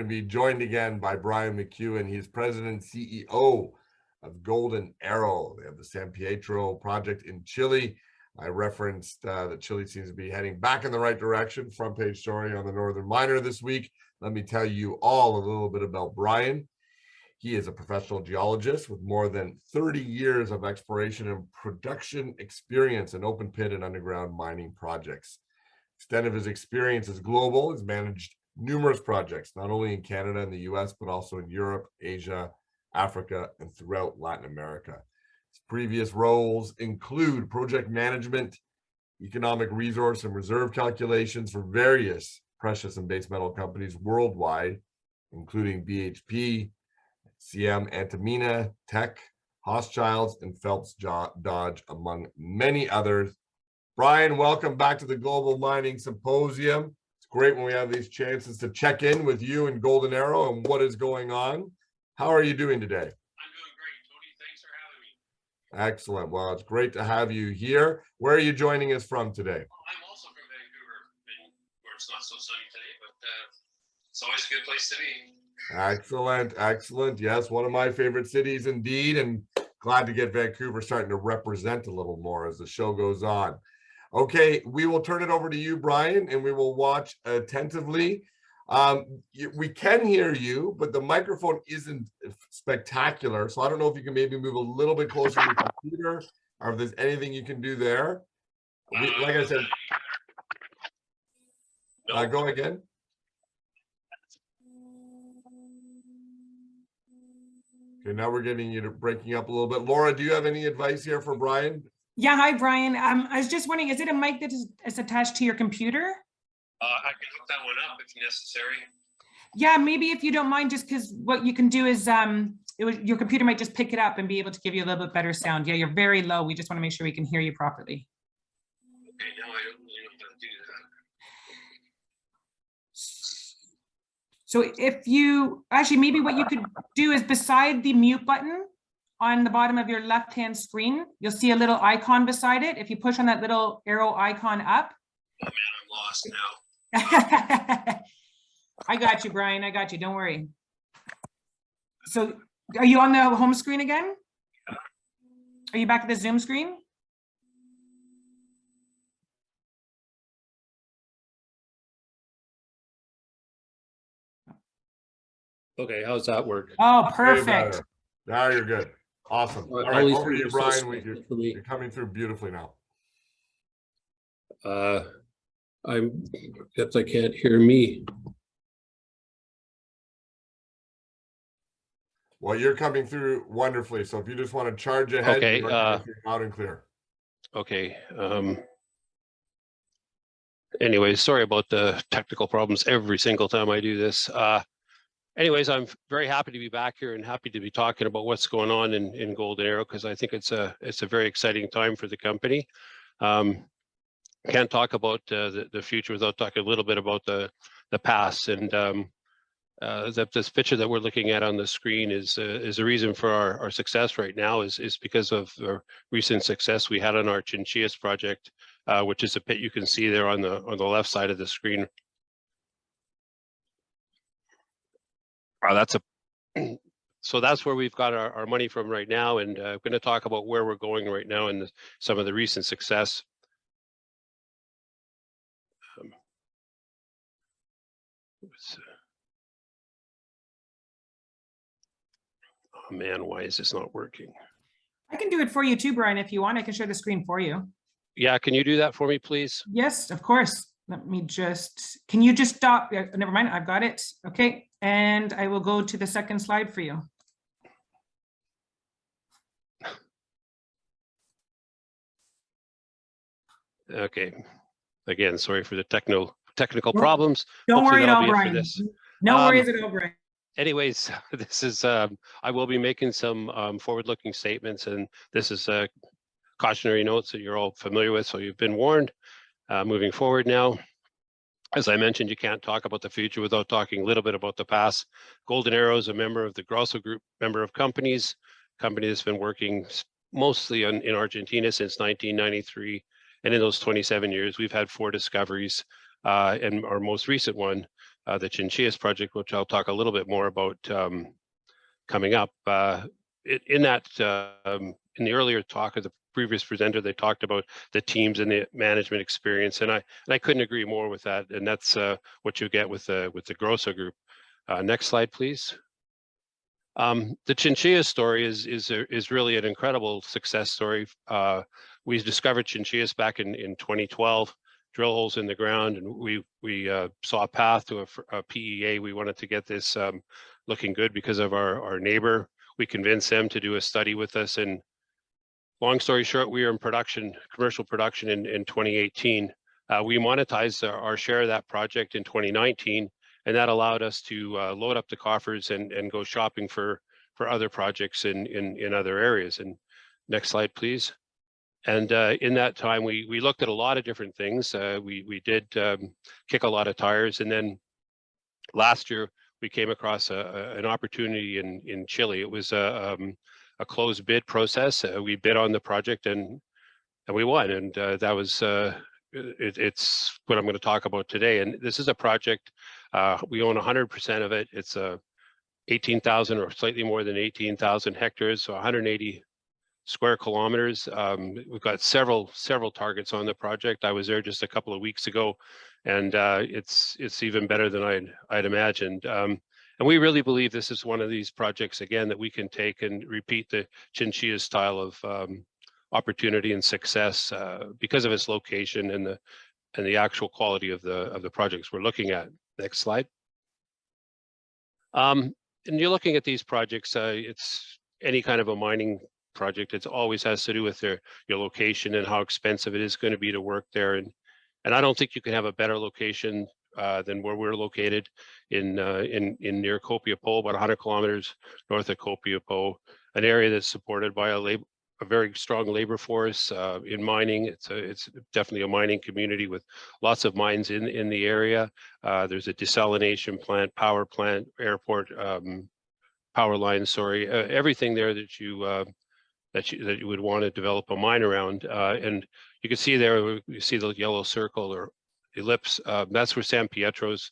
to be joined again by Brian McEwen. He's president and CEO of Golden Arrow. They have the San Pietro project in Chile. I referenced that Chile seems to be heading back in the right direction. Front page story on the Northern Miner this week. Let me tell you all a little bit about Brian. He is a professional geologist with more than 30 years of exploration and production experience in open pit and underground mining projects. Extent of his experience is global. He's managed numerous projects, not only in Canada and the US, but also in Europe, Asia, Africa, and throughout Latin America. His previous roles include project management, economic resource and reserve calculations for various precious and base metal companies worldwide, including BHP, CM Antamina, Teck, Hochschild, and Phelps Dodge, among many others. Brian, welcome back to the Global Mining Symposium. It's great when we have these chances to check in with you and Golden Arrow and what is going on. How are you doing today? I'm doing great, Tony. Thanks for having me. Excellent. Well, it's great to have you here. Where are you joining us from today? I'm also from Vancouver, where it's not so sunny today, but it's always a good place to be. Excellent, excellent. Yes, one of my favorite cities indeed, and glad to get Vancouver starting to represent a little more as the show goes on. Okay, we will turn it over to you, Brian, and we will watch attentively. We can hear you, but the microphone isn't spectacular, so I don't know if you can maybe move a little bit closer to the computer, or if there's anything you can do there. Like I said, go again. Okay, now we're getting you to breaking up a little bit. Laura, do you have any advice here for Brian? Yeah, hi, Brian. I was just wondering, is it a mic that is attached to your computer? I can hook that one up if necessary. Yeah, maybe if you don't mind, just because what you can do is your computer might just pick it up and be able to give you a little bit better sound. Yeah, you're very low. We just want to make sure we can hear you properly. Okay, now I don't really know how to do that. So if you, actually, maybe what you could do is beside the mute button on the bottom of your left-hand screen, you'll see a little icon beside it. If you push on that little arrow icon up. Oh man, I'm lost now. I got you, Brian. I got you. Don't worry. So are you on the home screen again? Yeah. Are you back at the Zoom screen? Okay, how's that work? Oh, perfect. Now you're good. Awesome. All right, over to you, Brian. You're coming through beautifully now. I guess I can't hear me. Well, you're coming through wonderfully. So if you just want to charge ahead, okay, you're loud and clear. Okay. Anyway, sorry about the technical problems every single time I do this. Anyways, I'm very happy to be back here and happy to be talking about what's going on in Golden Arrow, because I think it's a very exciting time for the company. Can't talk about the future without talking a little bit about the past. And this picture that we're looking at on the screen is a reason for our success right now is because of the recent success we had on our Chinchillas project, which is a pit you can see there on the left side of the screen. So that's where we've got our money from right now, and I'm going to talk about where we're going right now and some of the recent success. Oh man, why is this not working? I can do it for you too, Brian, if you want. I can share the screen for you. Yeah, can you do that for me, please? Yes, of course. Let me just, can you just stop? Never mind, I've got it. Okay, and I will go to the second slide for you. Okay, again, sorry for the technical problems. Don't worry at all, Brian. No worries at all, Brian. Anyways, this is, I will be making some forward-looking statements, and this is cautionary notes that you're all familiar with, so you've been warned. Moving forward now, as I mentioned, you can't talk about the future without talking a little bit about the past. Golden Arrow is a member of the Grosso Group, member of company that's been working mostly in Argentina since 1993. And in those 27 years, we've had 4 discoveries, and our most recent one the Chinchillas project, which I'll talk a little bit more about coming up. In the earlier talk of the previous presenter, they talked about the teams and the management experience, and I couldn't agree more with that. And that's what you get with the Grossa Group. Next slide, please. The Chinchilla story is really an incredible success story. We discovered Chinchillas back in 2012, drill holes in the ground, and we saw a path to a PEA. We wanted to get this looking good because of our neighbor. We convinced them to do a study with us, and long story short, we were in production, commercial production in 2018. We monetized our share of that project in 2019, and that allowed us to load up the coffers and go shopping for other projects in other areas. And next slide, please. And in that time, we looked at a lot of different things. We did kick a lot of tires, and then last year we came across an opportunity in Chile. It was a closed bid process. We bid on the project and we won, and that was it's what I'm going to talk about today. And this is a project, we own 100% of it. It's 18,000 or slightly more than 18,000 hectares, so 180 square kilometers. We've got several targets on the project. I was there just a couple of weeks ago, and it's even better than I'd imagined. And we really believe this is one of these projects, again, that we can take and repeat the Chinchilla style of opportunity and success because of its location and the actual quality of the projects we're looking at. Next slide. And you're looking at these projects, it's any kind of a mining project. It always has to do with your location and how expensive it is going to be to work there. And I don't think you can have a better location than where we're located in near Copiapó, about 100 kilometers north of Copiapó, an area that's supported by a very strong labor force in mining. It's definitely a mining community with lots of mines in the area. There's a desalination plant, power plant, airport, power lines. Sorry, everything there that you would want to develop a mine around. And you can see there, you see the yellow circle or ellipse. That's where San Pietro's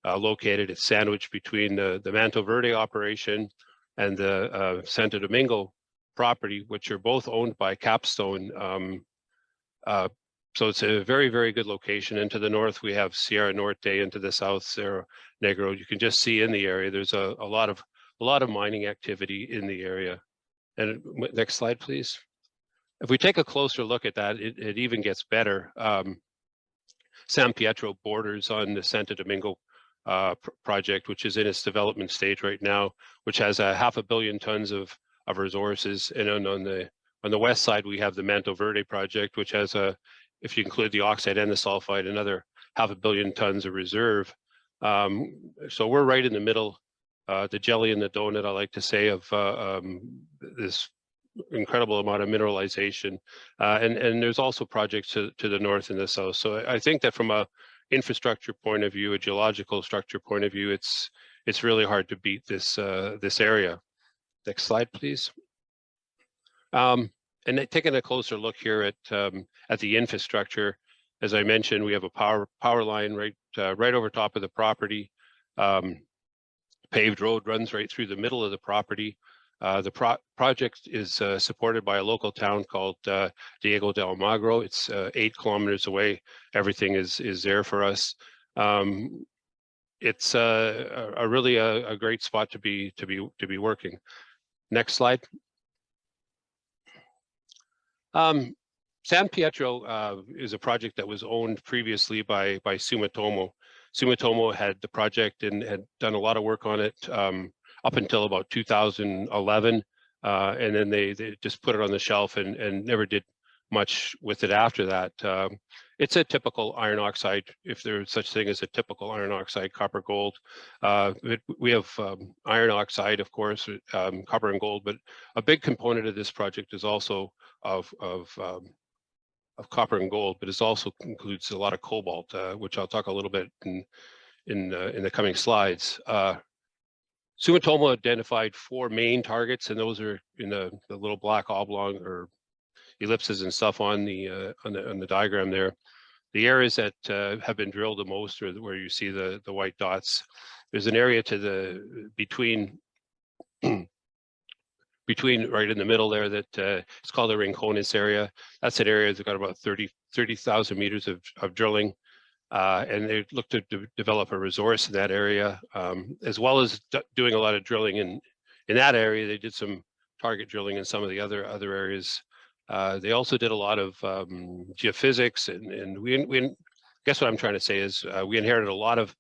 located. It's sandwiched between the Manto Verde operation and the Santo Domingo property, which are both owned by Capstone. So it's a very, very good location. And to the north, we have Sierra Norte, and to the south, Cerro Negro. You can just see in the area, there's a lot of mining activity in the area. And next slide, please. If we take a closer look at that, it even gets better. San Pietro borders on the Santo Domingo project, which is in its development stage right now, which has 500 million tons of resources. And on the west side, we have the Manto Verde project, which has if you include the oxide and the sulfide, another 500 million tons of reserve. So we're right in the middle, the jelly and the donut, I like to say, of this incredible amount of mineralization. And there's also projects to the north and the south. So I think that from a infrastructure point of view, a geological structure point of view, it's really hard to beat this area. Next slide, please. And taking a closer look here at the infrastructure, as I mentioned, we have a power line right over top of the property. Paved road runs right through the middle of the property. The project is supported by a local town called Diego de Almagro. It's 8 kilometers away. Everything is there for us. It's really a great spot to be working. Next slide. San Pietro is a project that was owned previously by Sumitomo. Sumitomo had the project and had done a lot of work on it up until about 2011, and then they just put it on the shelf and never did much with it after that. It's a typical iron oxide, if there's such thing as a typical iron oxide, copper gold. We have iron oxide, of course, copper and gold, but a big component of this project is also of copper and gold, but it also includes a lot of cobalt, which I'll talk a little bit in the coming slides. Sumitomo identified 4 main targets, and those are in the little black oblong or ellipses and stuff on the diagram there. The areas that have been drilled the most are where you see the white dots. There's an area to the between right in the middle there that it's called the Rincones area. That's an area that's got about 30,000 meters of drilling. And they look to develop a resource in that area, as well as doing a lot of drilling in that area. They did some target drilling in some of the other areas. They also did a lot of geophysics, and we guess what I'm trying to say is we inherited a lot of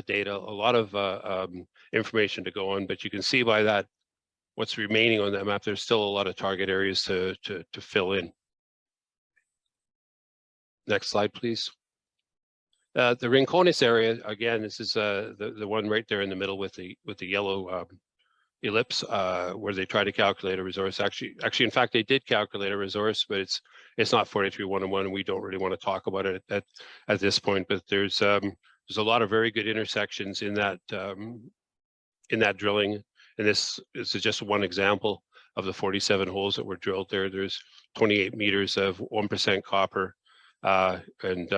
data, a lot of information to go on. But you can see by that what's remaining on that map. There's still a lot of target areas to fill in. Next slide, please. The Rincones area, again, this is the one right there in the middle with the yellow ellipse, where they try to calculate a resource. Actually, in fact, they did calculate a resource, but it's not 43-101, and we don't really want to talk about it at this point. But there's a lot of very good intersections in that drilling, and this is just one example of the 47 holes that were drilled there. There's 28 meters of 1% copper and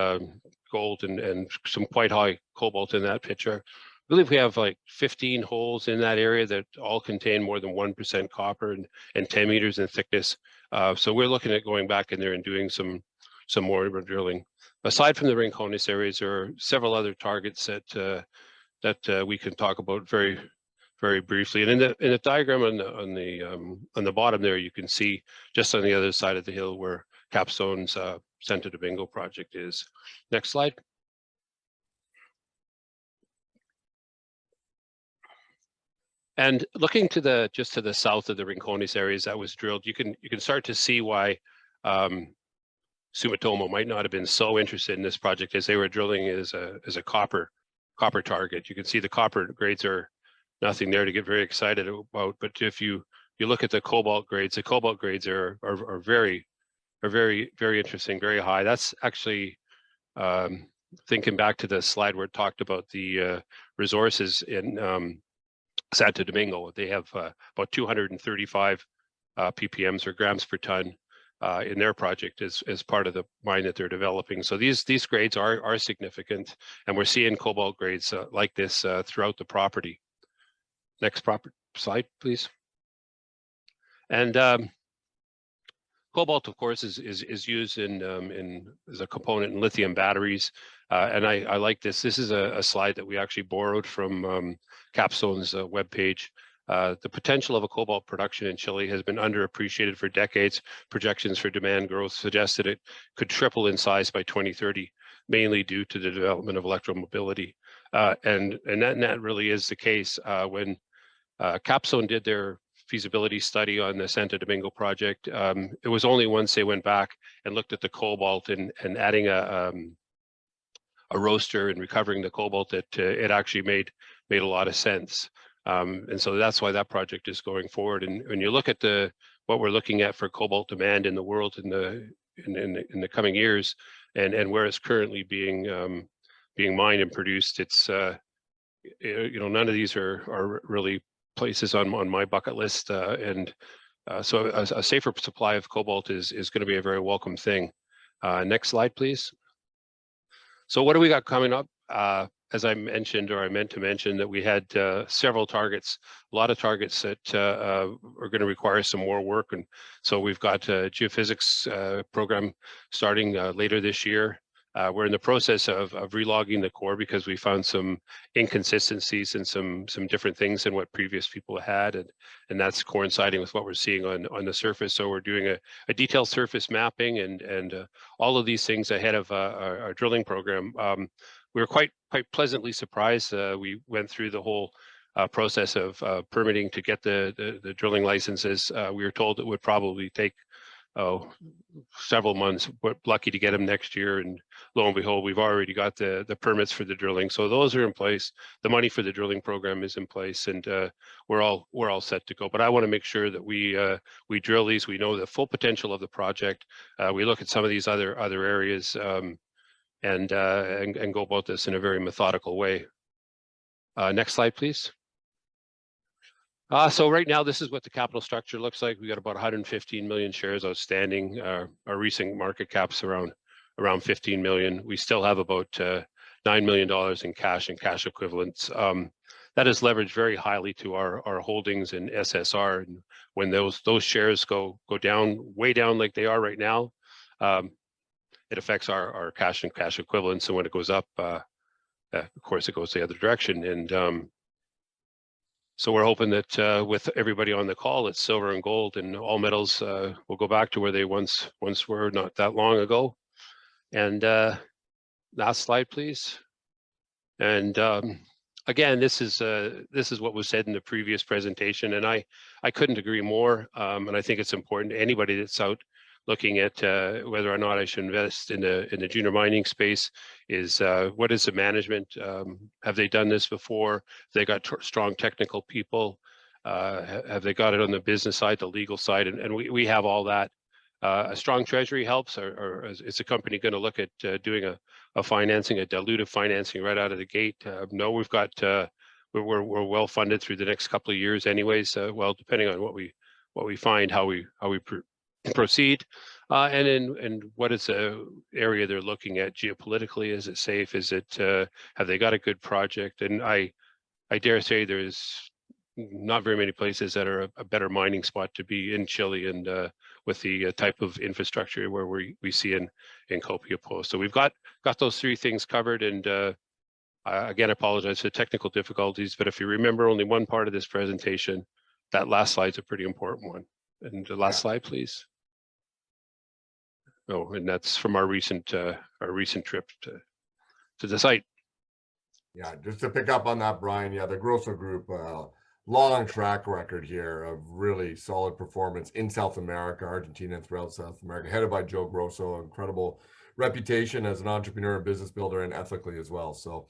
gold and some quite high cobalt in that picture. I believe we have like 15 holes in that area that all contain more than 1% copper and 10 meters in thickness. So we're looking at going back in there and doing some more drilling. Aside from the Rincones areas, there are several other targets that we can talk about very briefly. And in the diagram on the bottom there, you can see just on the other side of the hill where Capstone's Santo Domingo project is. Next slide. And looking to just to the south of the Rincones areas that was drilled, you can start to see why Sumitomo might not have been so interested in this project, as they were drilling as a copper target. You can see the copper grades are nothing there to get very excited about. But if you look at the cobalt grades are very interesting, very high. That's actually thinking back to the slide where it talked about the resources in Santo Domingo. They have about 235 ppms or grams per ton in their project as part of the mine that they're developing. So these grades are significant, and we're seeing cobalt grades like this throughout the property. Next slide, please. And cobalt, of course, is used in as a component in lithium batteries, and I like this. This is a slide that we actually borrowed from Capstone's webpage. The potential of a cobalt production in Chile has been underappreciated for decades. Projections for demand growth suggested it could triple in size by 2030, mainly due to the development of electromobility. And that really is the case. When Capstone did their feasibility study on the Santo Domingo project, it was only once they went back and looked at the cobalt and adding a roaster and recovering the cobalt that it actually made a lot of sense. And so that's why that project is going forward. And when you look at what we're looking at for cobalt demand in the world in the coming years, and where it's currently being mined and produced, it's none of these are really places on my bucket list, so a safer supply of cobalt is going to be a very welcome thing. Next slide, please. So what do we got coming up? As I mentioned, or I meant to mention, that we had several targets, a lot of targets that are going to require some more work. And so we've got a geophysics program starting later this year. We're in the process of relogging the core because we found some inconsistencies and some different things than what previous people had, and that's coinciding with what we're seeing on the surface. So we're doing a detailed surface mapping and all of these things ahead of our drilling program. We were quite pleasantly surprised. We went through the whole process of permitting to get the drilling licenses. We were told it would probably take several months, but lucky to get them next year. And lo and behold, we've already got the permits for the drilling. So those are in place. The money for the drilling program is in place, and we're all set to go. But I want to make sure that we drill these. We know the full potential of the project. We look at some of these other areas and go about this in a very methodical way. Next slide, please. So right now, this is what the capital structure looks like. We got about 115 million shares outstanding. Our recent market cap's around around 15 million. We still have about $9 million in cash and cash equivalents. That is leveraged very highly to our holdings in SSR. And when those shares go down, way down like they are right now, it affects our cash and cash equivalents. And when it goes up, of course, it goes the other direction. And so we're hoping that with everybody on the call, it's silver and gold and all metals will go back to where they once were not that long ago. And last slide, please. And again, this is what was said in the previous presentation, and I couldn't agree more. And I think it's important to anybody that's out looking at whether or not I should invest in the junior mining space is what is the management? Have they done this before? Have they got strong technical people? Have they got it on the business side, the legal side? And we have all that. A strong treasury helps, or is the company going to look at doing a financing, a dilutive financing right out of the gate? No, we've got, we're well funded through the next couple of years anyways, well, depending on what we find, how we proceed, and what is the area they're looking at geopolitically. Is it safe? Is it, have they got a good project? And I dare say there's not very many places that are a better mining spot to be in Chile, and with the type of infrastructure where we see in Copiapó. So we've got those three things covered. And again, I apologize for technical difficulties, but if you remember only one part of this presentation, that last slide's a pretty important one. And the last slide, please. Oh, and that's from our recent trip to the site. Yeah, just to pick up on that, Brian. Yeah, the Grosso Group, long track record here of really solid performance in South America, Argentina, and throughout South America, headed by Joe Grosso. Incredible reputation as an entrepreneur, business builder, and ethically as well. So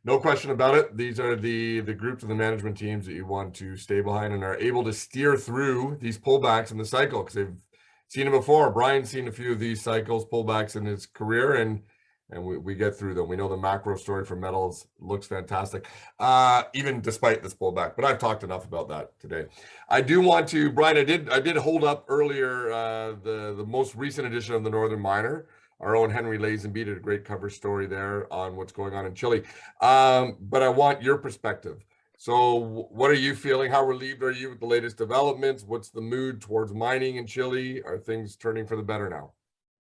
no question about it. These are the groups of the management teams that you want to stay behind and are able to steer through these pullbacks in the cycle, because they've seen it before. Brian's seen a few of these cycles, pullbacks in his career, and we get through them. We know the macro story for metals looks fantastic, even despite this pullback. But I've talked enough about that today. I do want to, Brian, I did hold up earlier the most recent edition of the Northern Miner. Our own Henry Lazenby did a great cover story there on what's going on in Chile. But I want your perspective. So what are you feeling? How relieved are you with the latest developments? What's the mood towards mining in Chile? Are things turning for the better now?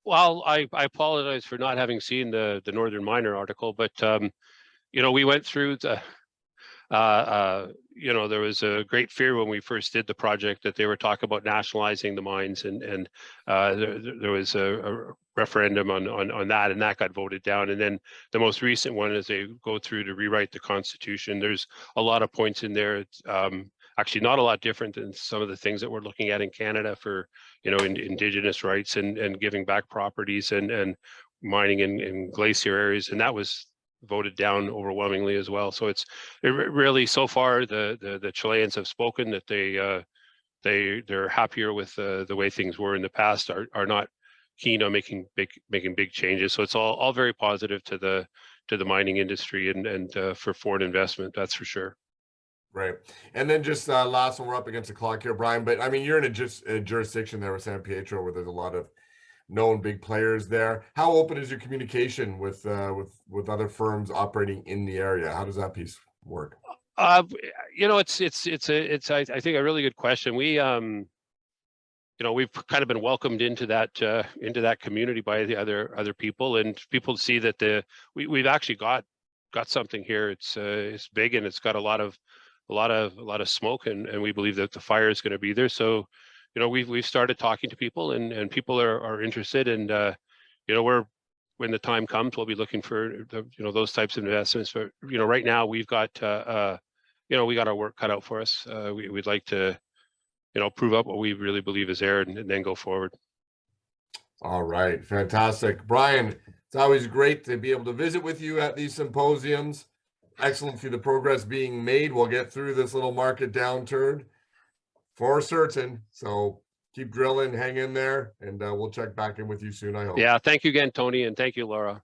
Well, I apologize for not having seen the Northern Miner article, but you know, we went through the you know, there was a great fear when we first did the project that they were talking about nationalizing the mines, and there was a referendum on that, and that got voted down. And then the most recent one is they go through to rewrite the Constitution. There's a lot of points in there. It's, actually not a lot different than some of the things that we're looking at in Canada for, you know, Indigenous rights and giving back properties and mining in glacier areas, and that was voted down overwhelmingly as well. So it really, so far the Chileans have spoken that they're happier with the way things were in the past, are not keen on making big changes. So it's all very positive to the mining industry and for foreign investment, that's for sure. Right. And then just last one, we're up against the clock here, Brian, but I mean, you're in a jurisdiction there with San Pietro where there's a lot of known big players there. How open is your communication with other firms operating in the area? How does that piece work? You know, it's I think a really good question. We you know, we've kind of been welcomed into that community by the other people, and people see that we've actually got something here. It's big, and it's got a lot of smoke, and we believe that the fire is going to be there. So, you know, we've started talking to people, and people are interested, and you know, when the time comes, we'll be looking for those types of investments. But you know, right now we've got you know, we got our work cut out for us. We'd like to, you know, prove up what we really believe is there, and then go forward. All right, fantastic, Brian. It's always great to be able to visit with you at these symposiums. Excellent through the progress being made. We'll get through this little market downturn for certain. So keep drilling, hang in there, and we'll check back in with you soon, I hope. Yeah, thank you again, Tony, and thank you, Laura.